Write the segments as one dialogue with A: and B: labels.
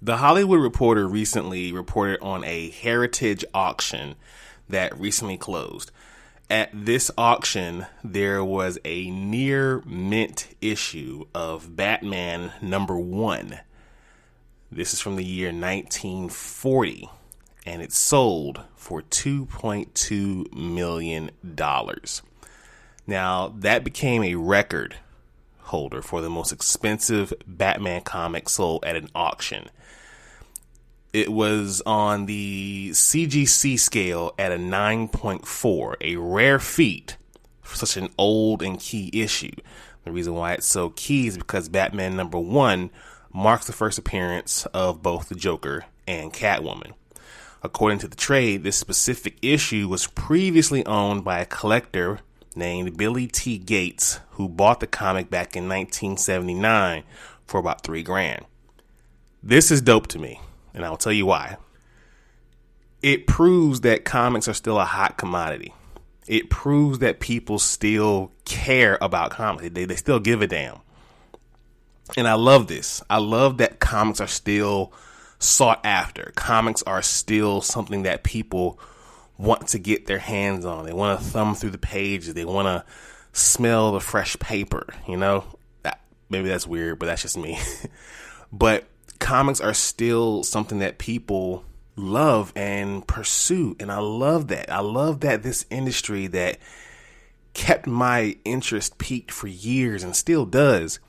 A: The Hollywood Reporter recently reported on a heritage auction that recently closed. At this auction, there was a near mint issue of Batman #1. This is from the year 1940, and it sold for $2.2 million. Now, that became a record holder for the most expensive Batman comic sold at an auction. It was on the CGC scale at a 9.4, a rare feat for such an old and key issue. The reason why it's so key is because Batman #1 marks the first appearance of both the Joker and Catwoman. According to the trade, this specific issue was previously owned by a collector named Billy T. Gates, who bought the comic back in 1979 for about $3,000. This is dope to me, and I'll tell you why. It proves that comics are still a hot commodity. It proves that people still care about comics. They still give a damn. And I love this. I love that comics are still sought after. Comics are still something that people want to get their hands on. They want to thumb through the pages. They want to smell the fresh paper. You know, maybe that's weird, but that's just me. But comics are still something that people love and pursue. And I love that. I love that this industry that kept my interest piqued for years and still does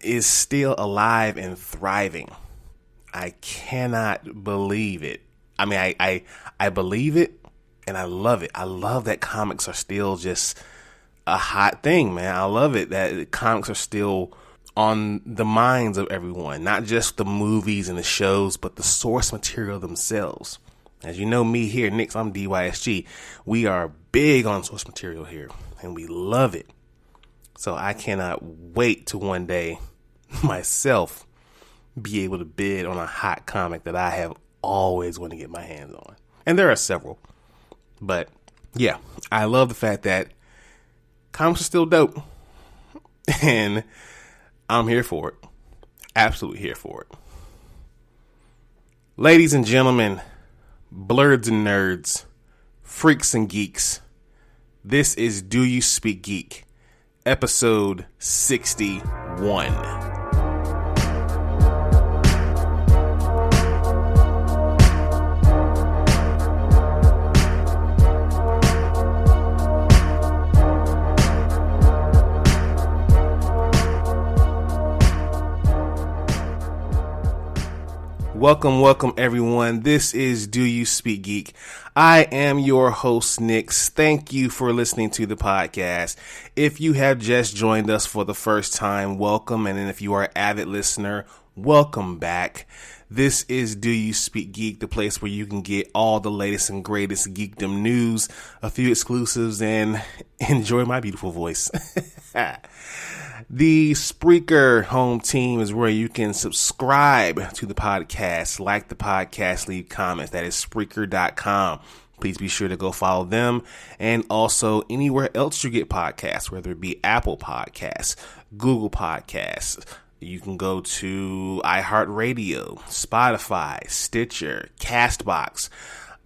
A: is still alive and thriving. I cannot believe it. I mean, I believe it and I love it. I love that comics are still just a hot thing, man. I love it that comics are still on the minds of everyone, not just the movies and the shows, but the source material themselves. As you know, me here, Nix, I'm DYSG. We are big on source material here and we love it. So I cannot wait to one day myself be able to bid on a hot comic that I have always wanted to get my hands on. And there are several. But yeah, I love the fact that comics are still dope. And I'm here for it. Absolutely here for it. Ladies and gentlemen, blurds and nerds, freaks and geeks, this is Do You Speak Geek, episode 61. Welcome everyone. This is Do You Speak Geek. I am your host, Nix. Thank you for listening to the podcast. If you have just joined us for the first time, welcome. And if you are an avid listener, welcome back. This is Do You Speak Geek, the place where you can get all the latest and greatest geekdom news, a few exclusives, and enjoy my beautiful voice. The Spreaker home team is where you can subscribe to the podcast, like the podcast, leave comments. That is Spreaker.com. Please be sure to go follow them. And also anywhere else you get podcasts, whether it be Apple Podcasts, Google Podcasts. You can go to iHeartRadio, Spotify, Stitcher, Castbox,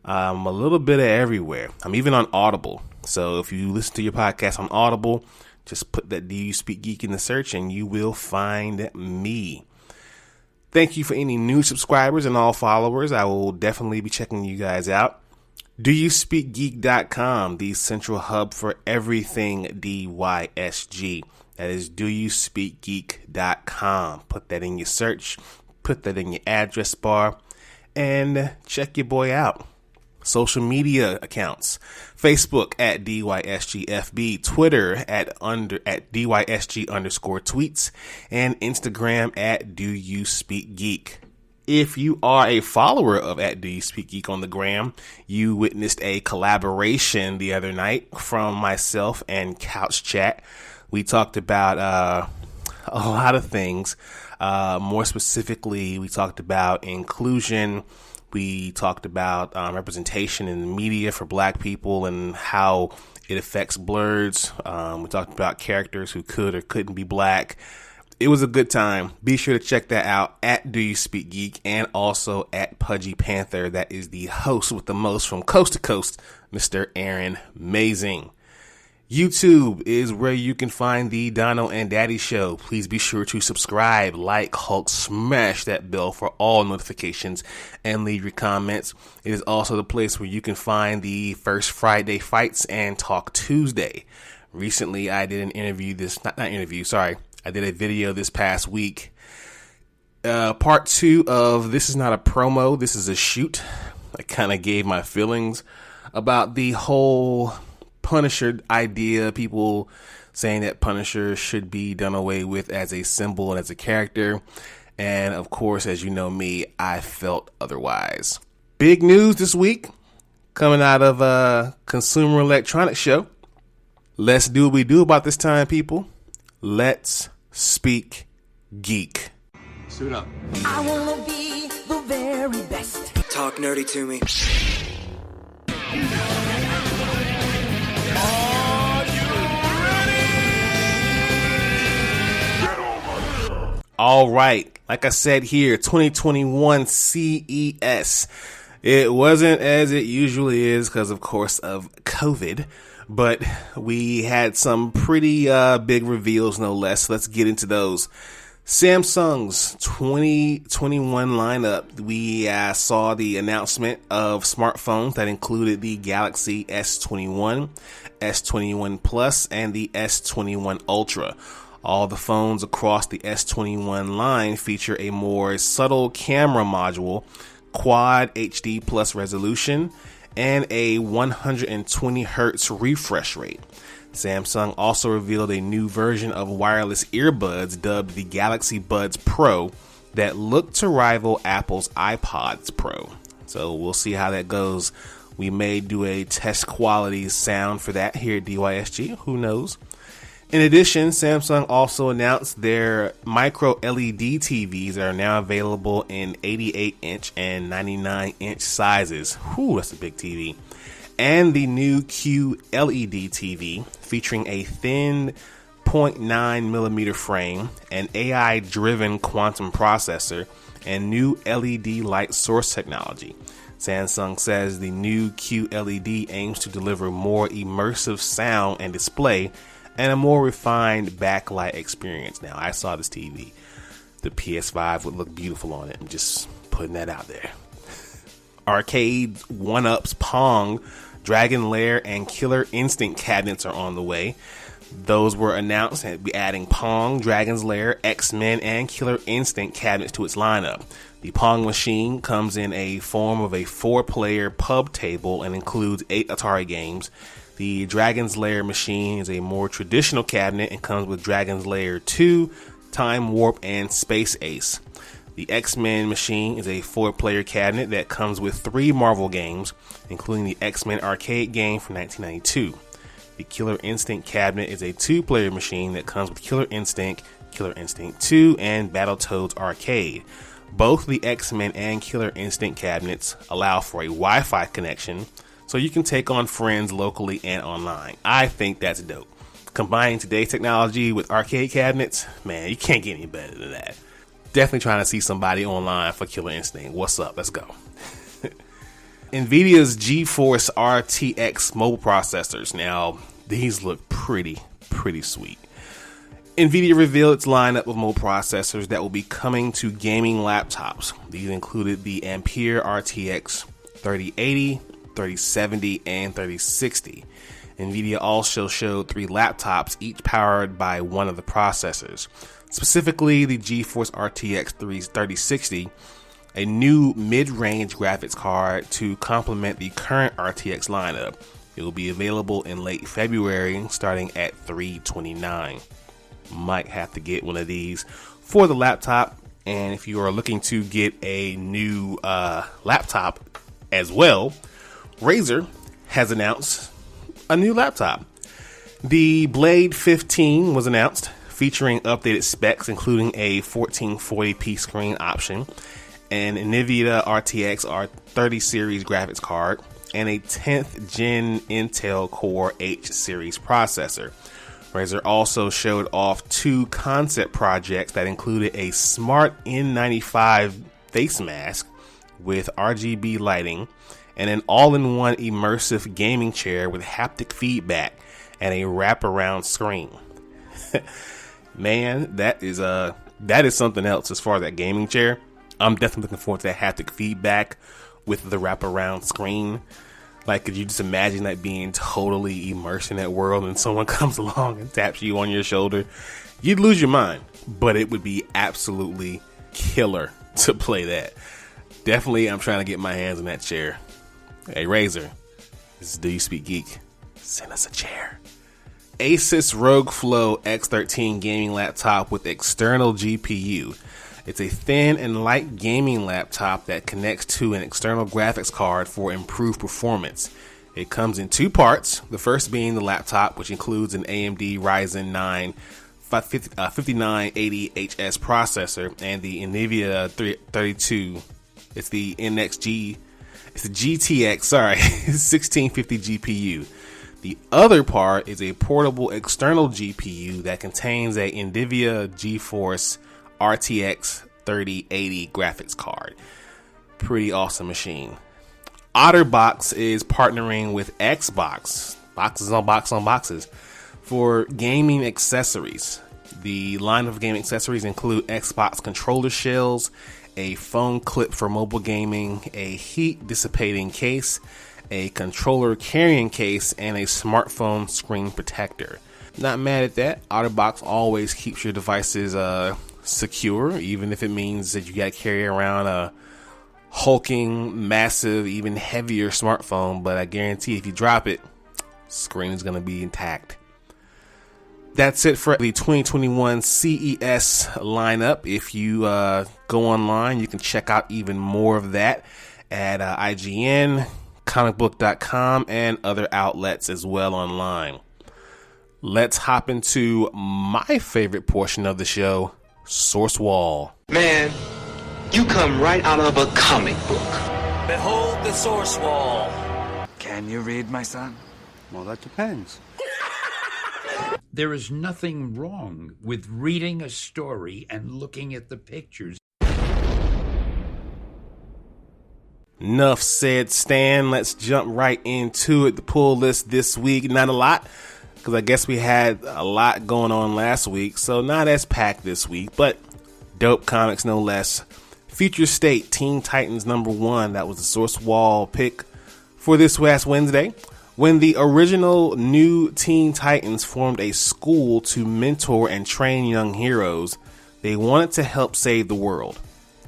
A: a little bit of everywhere. I'm even on Audible. So if you listen to your podcast on Audible, just put that Do You Speak Geek in the search and you will find me. Thank you for any new subscribers and all followers. I will definitely be checking you guys out. DoYouSpeakGeek.com, the central hub for everything DYSG. That is DoYouSpeakGeek.com. Put that in your search, put that in your address bar, and check your boy out. Social media accounts: Facebook at DYSGFB, Twitter at DYSG_tweets, and Instagram at Do You Speak Geek. If you are a follower of at Do You Speak Geek on the gram, you witnessed a collaboration the other night from myself and Couch Chat. We talked about a lot of things. More specifically, we talked about inclusion. We talked about representation in the media for Black people and how it affects blurs. We talked about characters who could or couldn't be Black. It was a good time. Be sure to check that out at Do You Speak Geek and also at Pudgy Panther. That is the host with the most from coast to coast, Mr. Aaron Mazing. YouTube is where you can find the Dono and Daddy Show. Please be sure to subscribe, like, Hulk, smash that bell for all notifications, and leave your comments. It is also the place where you can find the First Friday Fights and Talk Tuesday. Recently, I did I did a video this past week. Part 2 of This Is Not a Promo, This Is a Shoot. I kind of gave my feelings about the whole Punisher idea. People saying that Punisher should be done away with as a symbol and as a character. And of course, as you know me, I felt otherwise. Big news this week coming out of a Consumer Electronics Show. Let's do what we do about this time, people. Let's speak geek.
B: Suit up.
C: I wanna be the very best.
B: Talk nerdy to me.
C: Are you ready?
A: All right. Like I said here, 2021 CES. It wasn't as it usually is because, of course, of COVID. But we had some pretty big reveals, no less. Let's get into those. Samsung's 2021 lineup. We saw the announcement of smartphones that included the Galaxy S21, S21 Plus, and the S21 Ultra. All the phones across the S21 line feature a more subtle camera module, quad HD plus resolution, and a 120 hertz refresh rate. Samsung also revealed a new version of wireless earbuds dubbed the Galaxy Buds Pro that look to rival Apple's iPods Pro. So we'll see how that goes. We may do a test quality sound for that here at DYSG. Who knows? In addition, Samsung also announced their micro LED TVs that are now available in 88-inch and 99-inch sizes. Whew, that's a big TV. And the new QLED TV featuring a thin 0.9mm frame, an AI-driven quantum processor, and new LED light source technology. Samsung says the new QLED aims to deliver more immersive sound and display and a more refined backlight experience. Now, I saw this TV. The PS5 would look beautiful on it. I'm just putting that out there. Arcade 1UP's Pong, Dragon Lair, and Killer Instinct cabinets are on the way. Those were announced and be adding Pong, Dragon's Lair, X-Men, and Killer Instinct cabinets to its lineup. The Pong machine comes in a form of a 4-player pub table and includes 8 Atari games. The Dragon's Lair machine is a more traditional cabinet and comes with Dragon's Lair 2, Time Warp, and Space Ace. The X-Men machine is a 4-player cabinet that comes with 3 Marvel games, including the X-Men arcade game from 1992. The Killer Instinct cabinet is a 2-player machine that comes with Killer Instinct, Killer Instinct 2, and Battletoads Arcade. Both the X-Men and Killer Instinct cabinets allow for a Wi-Fi connection, so you can take on friends locally and online. I think that's dope. Combining today's technology with arcade cabinets, man, you can't get any better than that. Definitely trying to see somebody online for Killer Instinct. What's up? Let's go. NVIDIA's GeForce RTX mobile processors. Now, these look pretty sweet. NVIDIA revealed its lineup of mobile processors that will be coming to gaming laptops. These included the Ampere RTX 3080, 3070, and 3060. NVIDIA also showed 3 laptops, each powered by one of the processors. Specifically, the GeForce RTX 3060, a new mid-range graphics card to complement the current RTX lineup. It will be available in late February, starting at $329. Might have to get one of these for the laptop. And if you are looking to get a new laptop as well, Razer has announced a new laptop. The Blade 15 was announced, featuring updated specs, including a 1440p screen option, an NVIDIA RTX 30 series graphics card, and a 10th gen Intel Core H series processor. Razer also showed off 2 concept projects that included a smart N95 face mask with RGB lighting and an all-in-one immersive gaming chair with haptic feedback and a wraparound screen. Man, that is something else as far as that gaming chair. I'm definitely looking forward to that haptic feedback with the wraparound screen. Like, could you just imagine that being totally immersed in that world and someone comes along and taps you on your shoulder? You'd lose your mind, but it would be absolutely killer to play that. Definitely, I'm trying to get my hands on that chair. Hey, Razer, this is Do You Speak Geek? Send us a chair. Asus ROG Flow X13 gaming laptop with external GPU. It's a thin and light gaming laptop that connects to an external graphics card for improved performance. It comes in 2 parts, the first being the laptop, which includes an AMD Ryzen 9 5980HS processor and the NVIDIA 32. It's the GTX 1650 GPU. The other part is a portable external GPU that contains a NVIDIA GeForce RTX 3080 graphics card. Pretty awesome machine. OtterBox is partnering with Xbox, boxes on boxes, for gaming accessories. The line of game accessories include Xbox controller shells, a phone clip for mobile gaming, a heat dissipating case, a controller carrying case, and a smartphone screen protector. Not mad at that. OtterBox always keeps your devices secure, even if it means that you got to carry around a hulking, massive, even heavier smartphone. But I guarantee if you drop it, screen is going to be intact. That's it for the 2021 CES lineup. If you go online, you can check out even more of that at IGN, comicbook.com, and other outlets as well online. Let's hop into my favorite portion of the show, Source Wall.
B: Man, you come right out of a comic book.
C: Behold the source wall.
D: Can you read, my son?
E: Well, that depends.
F: There is nothing wrong with reading a story and looking at the pictures.
A: Enough said, Stan. Let's jump right into it. The pull list this week, not a lot, because I guess we had a lot going on last week, so not as packed this week, but dope comics no less. Future State Teen Titans #1, that was the Source Wall pick for this last Wednesday. When the original new Teen Titans formed a school to mentor and train young heroes, they wanted to help save the world.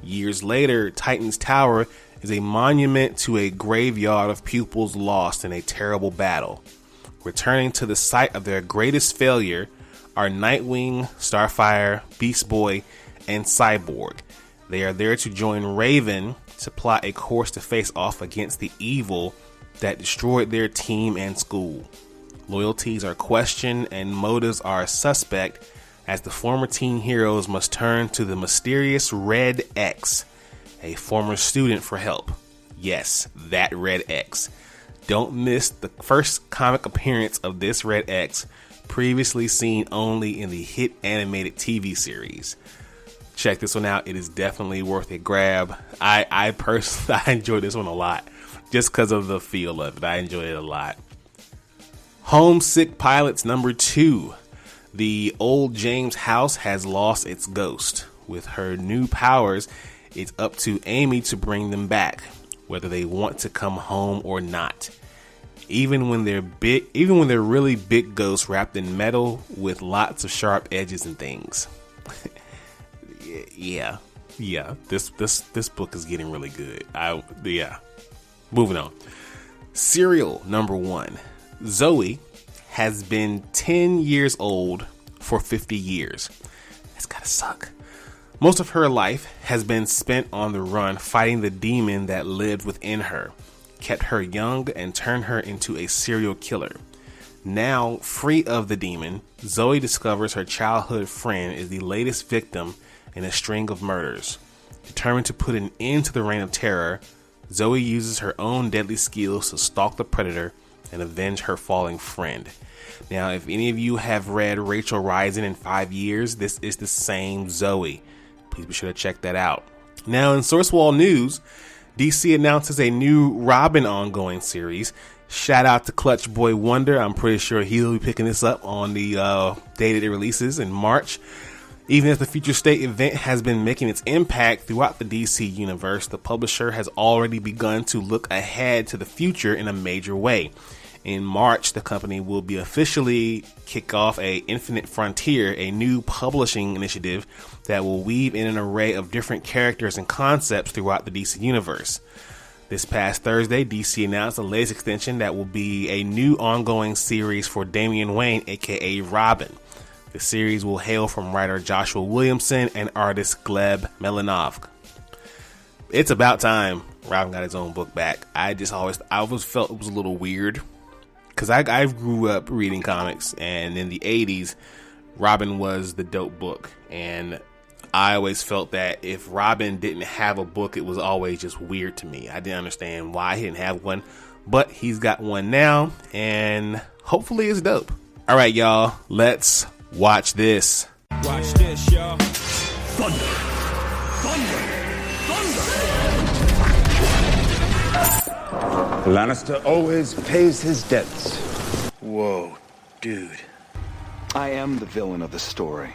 A: Years later, Titans Tower is a monument to a graveyard of pupils lost in a terrible battle. Returning to the site of their greatest failure are Nightwing, Starfire, Beast Boy, and Cyborg. They are there to join Raven to plot a course to face off against the evil that destroyed their team and school. Loyalties are questioned and motives are suspect as the former teen heroes must turn to the mysterious Red X, a former student, for help. Yes, that Red X. Don't miss the first comic appearance of this Red X, previously seen only in the hit animated TV series. Check this one out. It is definitely worth a grab. I personally enjoyed this one a lot, just because of the feel of it. I enjoyed it a lot. Homesick Pilots #2. The old James house has lost its ghost. With her new powers, it's up to Amy to bring them back, whether they want to come home or not. Even when they're really big ghosts wrapped in metal with lots of sharp edges and things. Yeah. This book is getting really good. Moving on. Serial #1. Zoe has been 10 years old for 50 years. That's gotta suck. Most of her life has been spent on the run fighting the demon that lived within her, kept her young, and turned her into a serial killer. Now, free of the demon, Zoe discovers her childhood friend is the latest victim in a string of murders. Determined to put an end to the reign of terror, Zoe uses her own deadly skills to stalk the predator and avenge her falling friend. Now, if any of you have read Rachel Rising in 5 years, this is the same Zoe. Please be sure to check that out. Now, in Source Wall news, DC announces a new Robin ongoing series. Shout out to Clutch Boy Wonder. I'm pretty sure he'll be picking this up on the day that it releases in March. Even as the Future State event has been making its impact throughout the DC universe, the publisher has already begun to look ahead to the future in a major way. In March, the company will be officially kick off a Infinite Frontier, a new publishing initiative that will weave in an array of different characters and concepts throughout the DC universe. This past Thursday, DC announced the latest extension that will be a new ongoing series for Damian Wayne, aka Robin. The series will hail from writer Joshua Williamson and artist Gleb Melinovsk. It's about time Robin got his own book back. I always felt it was a little weird because I grew up reading comics, and in the 80s, Robin was the dope book. And I always felt that if Robin didn't have a book, it was always just weird to me. I didn't understand why he didn't have one, but he's got one now, and hopefully it's dope. All right, y'all, let's watch this.
E: Watch this, y'all. Thunder! Thunder!
D: Lannister always pays his debts.
B: Whoa, dude. I am the villain of the story.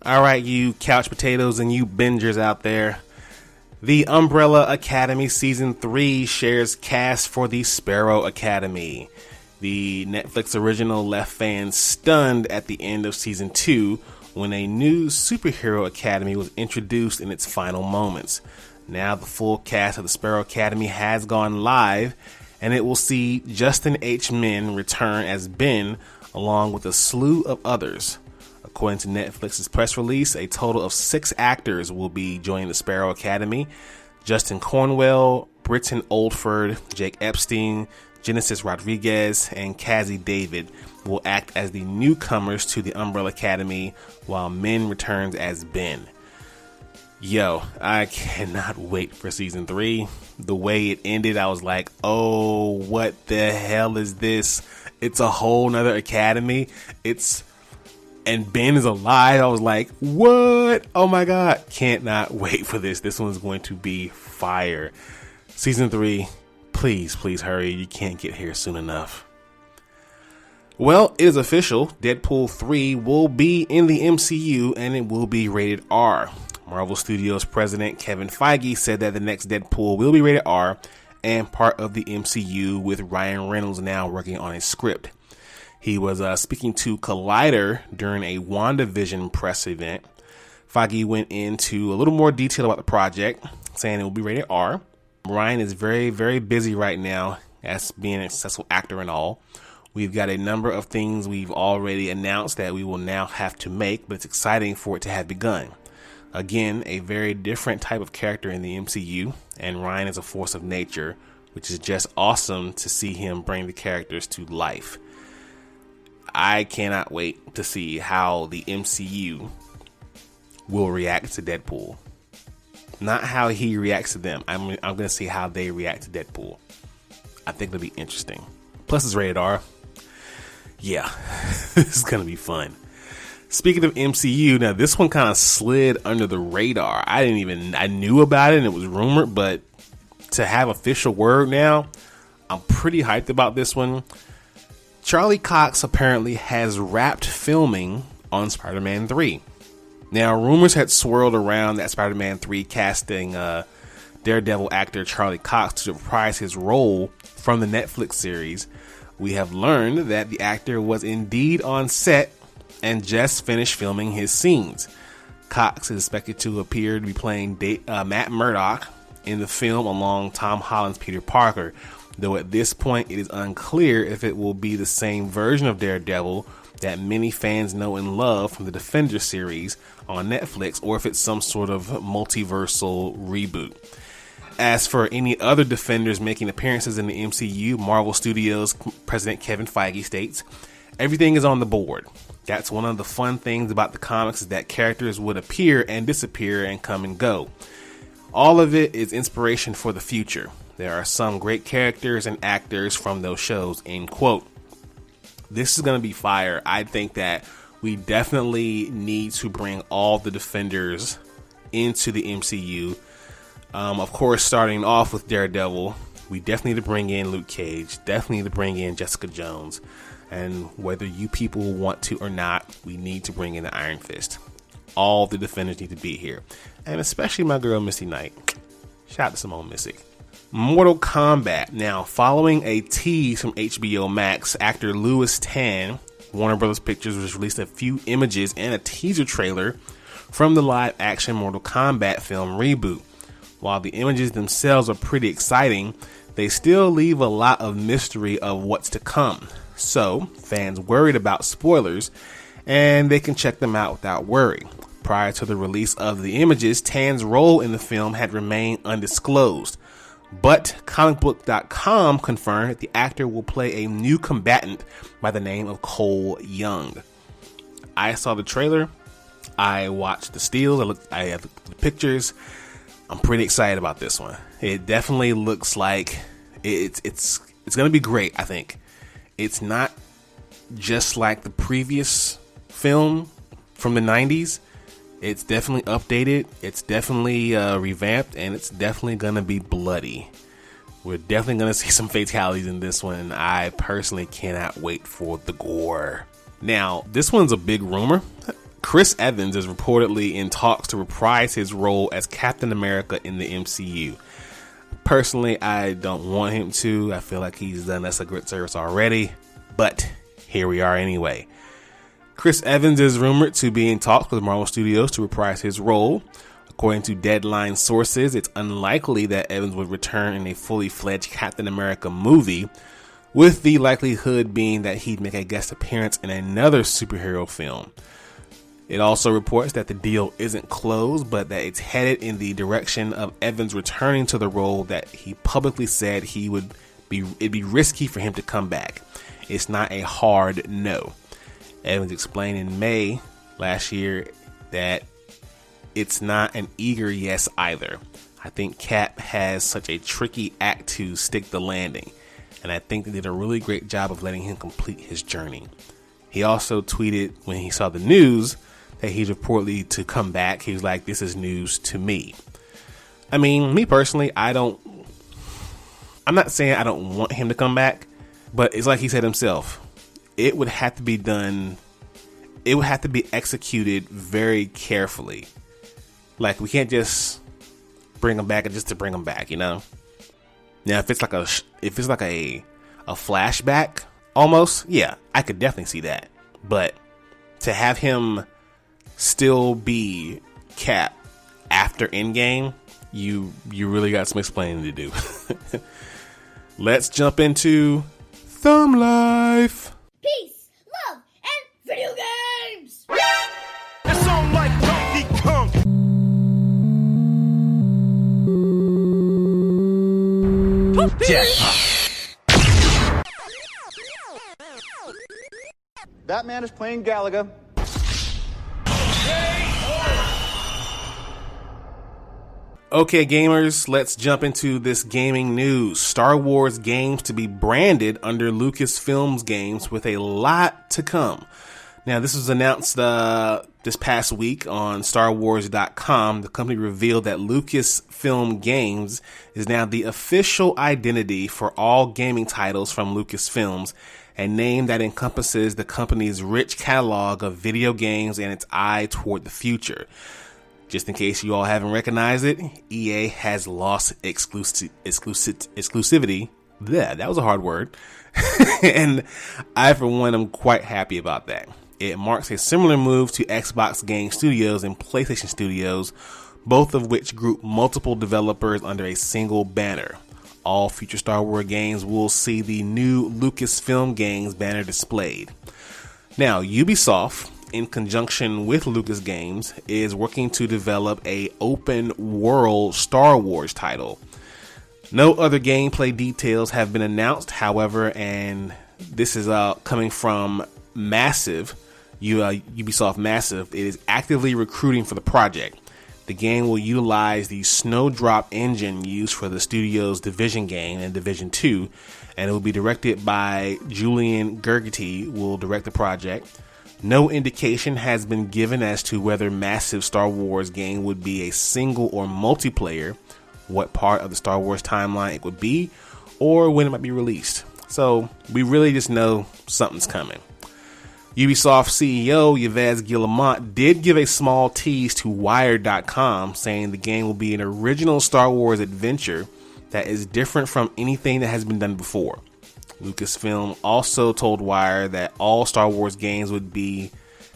A: All right, you couch potatoes and you bingers out there. The Umbrella Academy Season 3 shares cast for the Sparrow Academy. The Netflix original left fans stunned at the end of Season 2 when a new superhero academy was introduced in its final moments. Now the full cast of the Sparrow Academy has gone live, and it will see Justin H. Min return as Ben, along with a slew of others. According to Netflix's press release, a total of 6 actors will be joining the Sparrow Academy. Justin Cornwell, Britton Oldford, Jake Epstein, Genesis Rodriguez, and Cassie David will act as the newcomers to the Umbrella Academy, while Min returns as Ben. Yo, I cannot wait for Season 3. The way it ended, I was like, oh, what the hell is this? It's a whole nother academy. And Ben is alive. I was like, what? Oh my God. Cannot wait for this. This one's going to be fire. Season 3, please hurry. You can't get here soon enough. Well, it is official. Deadpool 3 will be in the MCU, and it will be rated R. Marvel Studios president Kevin Feige said that the next Deadpool will be rated R and part of the MCU, with Ryan Reynolds now working on a script. He was speaking to Collider during a WandaVision press event. Feige went into a little more detail about the project, saying it will be rated R. Ryan is very, very busy right now as being a successful actor and all. We've got a number of things we've already announced that we will now have to make, but it's exciting for it to have begun. Again, a very different type of character in the MCU, and Ryan is a force of nature, which is just awesome to see him bring the characters to life. I cannot wait to see how the MCU will react to Deadpool. Not how he reacts to them. I'm going to see how they react to Deadpool. I think it'll be interesting. Plus, it's rated R. Yeah, this is going to be fun. Speaking of MCU, now this one kind of slid under the radar. I knew about it and it was rumored, but to have official word now, I'm pretty hyped about this one. Charlie Cox apparently has wrapped filming on Spider-Man 3. Now, rumors had swirled around that Spider-Man 3 casting Daredevil actor Charlie Cox to reprise his role from the Netflix series. We have learned that the actor was indeed on set and just finished filming his scenes. Cox is expected to appear to be playing Matt Murdock in the film along Tom Holland's Peter Parker, though at this point it is unclear if it will be the same version of Daredevil that many fans know and love from the Defender series on Netflix, or if it's some sort of multiversal reboot. As for any other Defenders making appearances in the MCU, Marvel Studios President Kevin Feige states, "Everything is on the board. That's one of the fun things about the comics, is that characters would appear and disappear and come and go. All of it is inspiration for the future. There are some great characters and actors from those shows, end quote. This is going to be fire. I think that we definitely need to bring all the Defenders into the MCU. Of course, starting off with Daredevil, we definitely need to bring in Luke Cage, definitely need to bring in Jessica Jones. And whether you people want to or not, we need to bring in the Iron Fist. All the Defenders need to be here. And especially my girl, Misty Knight. Shout out to Simone Missick. Mortal Kombat. Now, following a tease from HBO Max, actor Louis Tan, Warner Bros. Pictures, has released a few images and a teaser trailer from the live-action Mortal Kombat film reboot. While the images themselves are pretty exciting, they still leave a lot of mystery of what's to come. So, fans worried about spoilers, and they can check them out without worry. Prior to the release of the images, Tan's role in the film had remained undisclosed. But comicbook.com confirmed that the actor will play a new combatant by the name of Cole Young. I saw the trailer. I watched the stills. I have the pictures. I'm pretty excited about this one. It definitely looks like it's going to be great, I think. It's not just like the previous film from the 90s. It's definitely updated. It's definitely revamped, and it's definitely going to be bloody. We're definitely going to see some fatalities in this one, and I personally cannot wait for the gore. Now, this one's a big rumor. Chris Evans is reportedly in talks to reprise his role as Captain America in the MCU. Personally, I don't want him to. I feel like he's done us a good service already, but here we are anyway. Chris Evans is rumored to be in talks with Marvel Studios to reprise his role. According to Deadline sources, it's unlikely that Evans would return in a fully fledged Captain America movie, with the likelihood being that he'd make a guest appearance in another superhero film. It also reports that the deal isn't closed, but that it's headed in the direction of Evans returning to the role that he publicly said it'd be risky for him to come back. It's not a hard no. Evans explained in May last year that it's not an eager yes either. I think Cap has such a tricky act to stick the landing, and I think they did a really great job of letting him complete his journey. He also tweeted when he saw the news that he's reportedly to come back. He was like, "This is news to me." I mean, me personally, I'm not saying I don't want him to come back, but it's like he said himself. It would have to be done. It would have to be executed very carefully. Like, we can't just bring him back just to bring him back, you know? Now, if it's like a flashback almost, yeah, I could definitely see that. But to have him still be Cap after Endgame, you really got some explaining to do. Let's jump into Thumb Life.
G: Peace, love, and video games!
E: It's on like Donkey Kong.
B: Batman is playing Galaga.
A: Okay, gamers, let's jump into this gaming news. Star Wars games to be branded under Lucasfilms Games, with a lot to come. Now, this was announced this past week on StarWars.com. The company revealed that Lucasfilm Games is now the official identity for all gaming titles from Lucasfilms, a name that encompasses the company's rich catalog of video games and its eye toward the future. Just in case you all haven't recognized it, EA has lost exclusivity. Yeah, that was a hard word. And I, for one, am quite happy about that. It marks a similar move to Xbox Game Studios and PlayStation Studios, both of which group multiple developers under a single banner. All future Star Wars games will see the new Lucasfilm Games banner displayed. Now, Ubisoft, in conjunction with Lucas Games, is working to develop a open world Star Wars title. No other gameplay details have been announced, however, and this is coming from Massive, Ubisoft Massive. It is actively recruiting for the project. The game will utilize the Snowdrop engine used for the studio's Division game and Division 2, and it will be directed by Julian Gergety, will direct the project. No indication has been given as to whether massive Star Wars game would be a single or multiplayer, what part of the Star Wars timeline it would be, or when it might be released. So we really just know something's coming. Ubisoft CEO Yves Guillemot did give a small tease to Wired.com, saying the game will be an original Star Wars adventure that is different from anything that has been done before. Lucasfilm also told Wired that all Star Wars games would be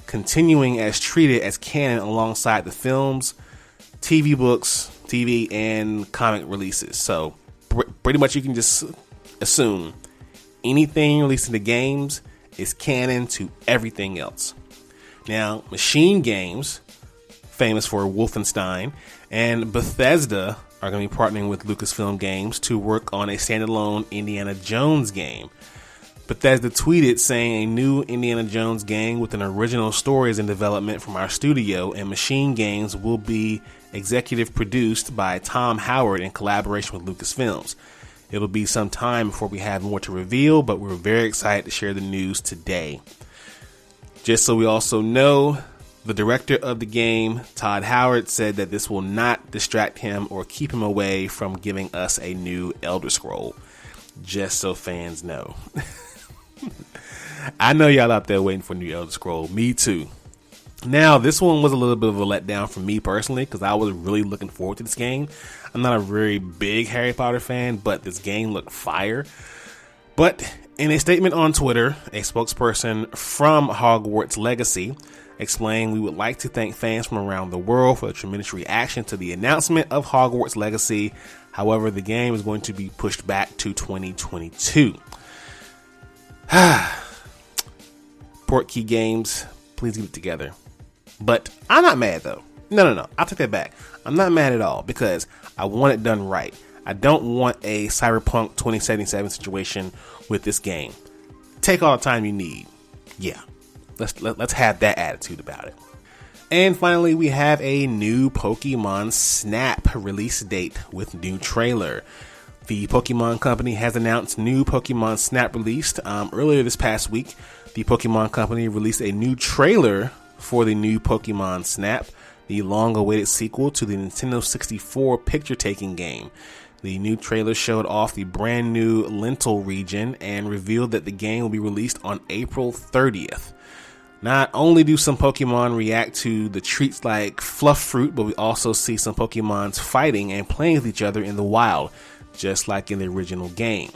A: continuing as treated as canon alongside the films, TV books, TV, and comic releases. So pretty much you can just assume anything released in the games is canon to everything else. Now, Machine Games, famous for Wolfenstein, and Bethesda are going to be partnering with Lucasfilm Games to work on a standalone Indiana Jones game. Bethesda tweeted saying a new Indiana Jones game with an original story is in development from our studio, and Machine Games will be executive produced by Tom Howard in collaboration with Lucasfilms. It'll be some time before we have more to reveal, but we're very excited to share the news today. Just so we also know, the director of the game, Todd Howard, said that this will not distract him or keep him away from giving us a new Elder Scroll. Just so fans know. I know y'all out there waiting for a new Elder Scroll. Me too. Now, this one was a little bit of a letdown for me personally, because I was really looking forward to this game. I'm not a very big Harry Potter fan, but this game looked fire. But in a statement on Twitter, a spokesperson from Hogwarts Legacy explained, "We would like to thank fans from around the world for the tremendous reaction to the announcement of Hogwarts Legacy. However, the game is going to be pushed back to 2022. Portkey Games, please get it together." But I'm not mad though. No. I'll take that back. I'm not mad at all because I want it done right. I don't want a Cyberpunk 2077 situation with this game. Take all the time you need. Yeah. Let's have that attitude about it. And finally, we have a new Pokemon Snap release date with new trailer. The Pokemon Company has announced new Pokemon Snap released. Earlier this past week, the Pokemon Company released a new trailer for the new Pokemon Snap, the long-awaited sequel to the Nintendo 64 picture-taking game. The new trailer showed off the brand new Lentil region and revealed that the game will be released on April 30th. Not only do some Pokemon react to the treats like Fluff Fruit, but we also see some Pokemons fighting and playing with each other in the wild, just like in the original game.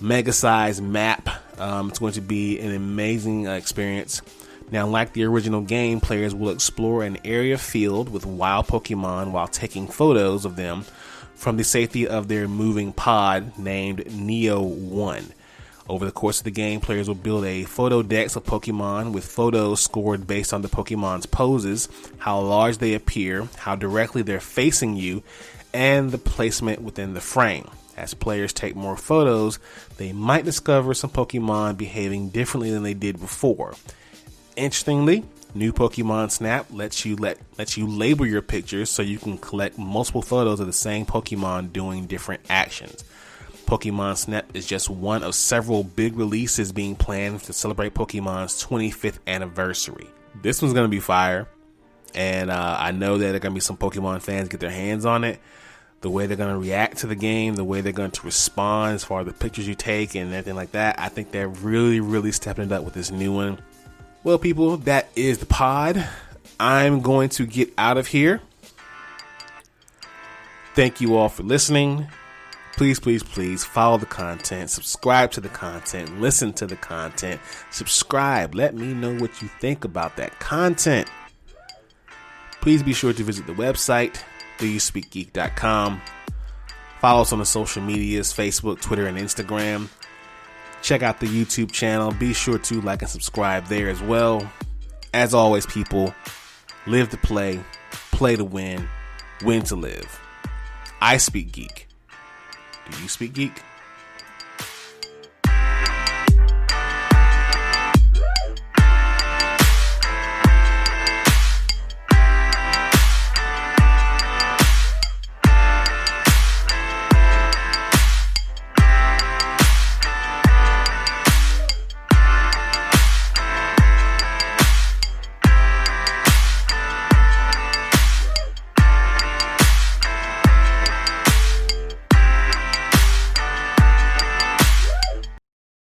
A: Mega-sized map. It's going to be an amazing experience. Now, like the original game, players will explore an area filled with wild Pokemon while taking photos of them from the safety of their moving pod named Neo 1. Over the course of the game, players will build a photo dex of Pokemon with photos scored based on the Pokemon's poses, how large they appear, how directly they're facing you, and the placement within the frame. As players take more photos, they might discover some Pokemon behaving differently than they did before. Interestingly, new Pokemon Snap lets you label your pictures so you can collect multiple photos of the same Pokemon doing different actions. Pokemon Snap is just one of several big releases being planned to celebrate Pokemon's 25th anniversary. This one's going to be fire, and I know that there are going to be some Pokemon fans get their hands on it. The way they're going to react to the game, the way they're going to respond as far as the pictures you take and everything like that, I think they're really stepping it up with this new one. Well, people, that is the pod. I'm going to get out of here. Thank you all for listening. Please follow the content, subscribe to the content, listen to the content, subscribe. Let me know what you think about that content. Please be sure to visit the website, doyouspeakgeek.com. Follow us on the social medias, Facebook, Twitter, and Instagram. Check out the YouTube channel. Be sure to like and subscribe there as well. As always, people, live to play to win to live. I speak geek. Do you speak geek?